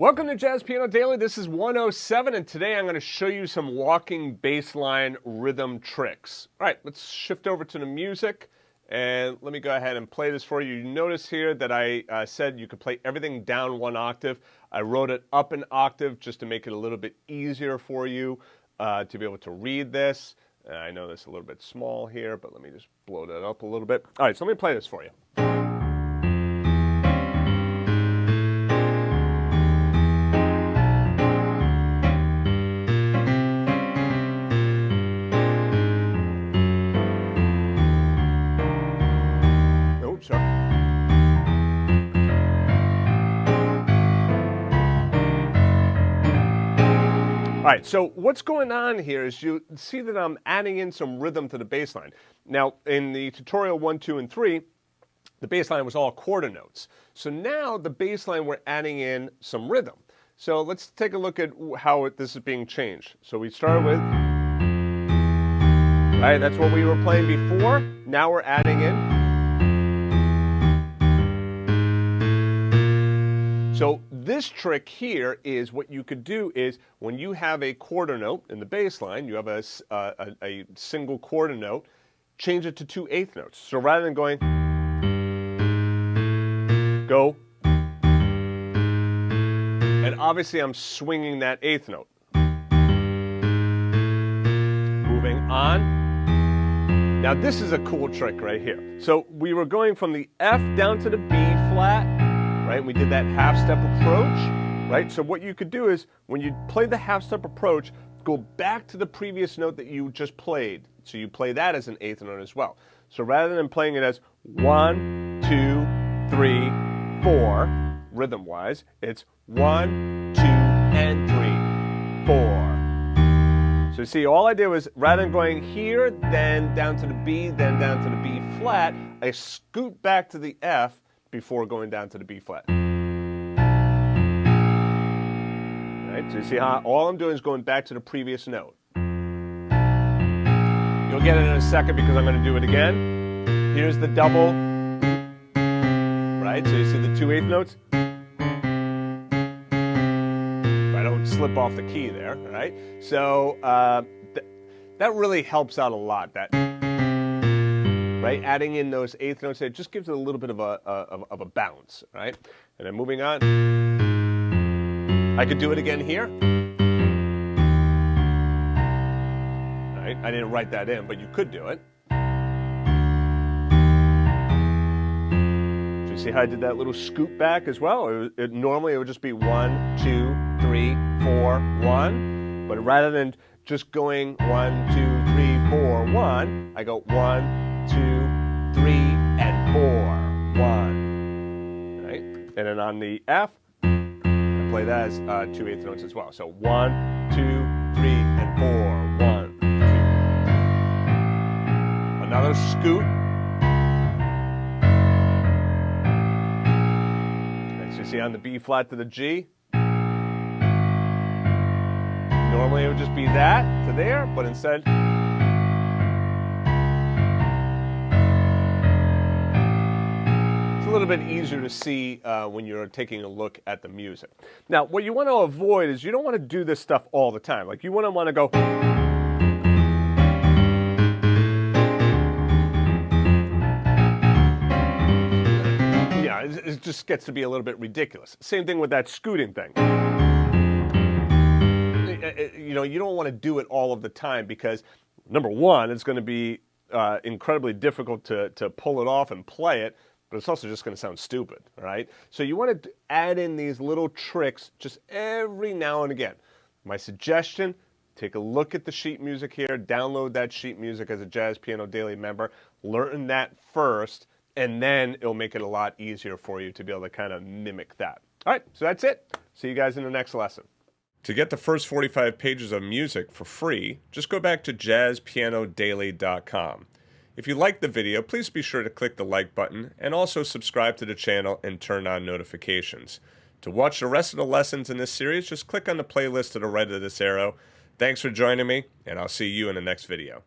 Welcome to Jazz Piano Daily. This is 107, and today I'm going to show you some walking bass line rhythm tricks. All right, let's shift over to the music, and let me go ahead and play this for you. You notice here that I said you could play everything down one octave. I wrote it up an octave just to make it a little bit easier for you to be able to read this. I know this is a little bit small here, but let me just blow that up a little bit. All right, so let me play this for you. All right, so what's going on here is you see that I'm adding in some rhythm to the bass line. Now, in the tutorial 1, 2, and 3, the bass line was all quarter notes. So now the bass line, we're adding in some rhythm. So let's take a look at how this is being changed. So we started with, all right, that's what we were playing before. Now we're adding in. So this trick here is what you could do is when you have a quarter note in the bass line, you have a single quarter note, change it to 2 eighth notes. So rather than going, go, and obviously I'm swinging that eighth note. Moving on. Now this is a cool trick right here. So we were going from the F down to the B flat. Right? We did that half-step approach, right? So what you could do is, when you play the half-step approach, go back to the previous note that you just played. So you play that as an eighth note as well. So rather than playing it as 1, 2, 3, 4, rhythm-wise, it's 1, 2, and 3, 4. So you see, all I did was, rather than going here, then down to the B, then down to the B flat, I scoot back to the F before going down to the B flat. Right, so you see how all I'm doing is going back to the previous note. You'll get it in a second because I'm going to do it again. Here's the double, right? So you see the 2 eighth notes. I don't slip off the key there, right? So that really helps out a lot. That. Right, adding in those eighth notes, it just gives it a little bit of a bounce, right? And then moving on, I could do it again here. Right, I didn't write that in, but you could do it. So you see how I did that little scoot back as well? Normally it would just be 1, 2, 3, 4, 1, but rather than just going 1, 2, 3, 4, 1, I go 1, 2, 3, and 4, 1, right? And then on the F, I play that as 2 eighth notes as well. So 1, 2, 3, and 4, 1, 2. Another scoot. Okay, so you see on the B flat to the G, normally it would just be that to there, but instead, a little bit easier to see when you're taking a look at the music. Now, what you want to avoid is you don't want to do this stuff all the time. Like, you wouldn't want to go, yeah, it just gets to be a little bit ridiculous. Same thing with that scooting thing. You know, you don't want to do it all of the time because, number one, it's going to be incredibly difficult to pull it off and play it. But it's also just going to sound stupid, right? So you want to add in these little tricks just every now and again. My suggestion, take a look at the sheet music here, download that sheet music as a Jazz Piano Daily member, learn that first, and then it'll make it a lot easier for you to be able to kind of mimic that. All right, so that's it. See you guys in the next lesson. To get the first 45 pages of music for free, just go back to jazzpianodaily.com. If you liked the video, please be sure to click the like button and also subscribe to the channel and turn on notifications. To watch the rest of the lessons in this series, just click on the playlist to the right of this arrow. Thanks for joining me, and I'll see you in the next video.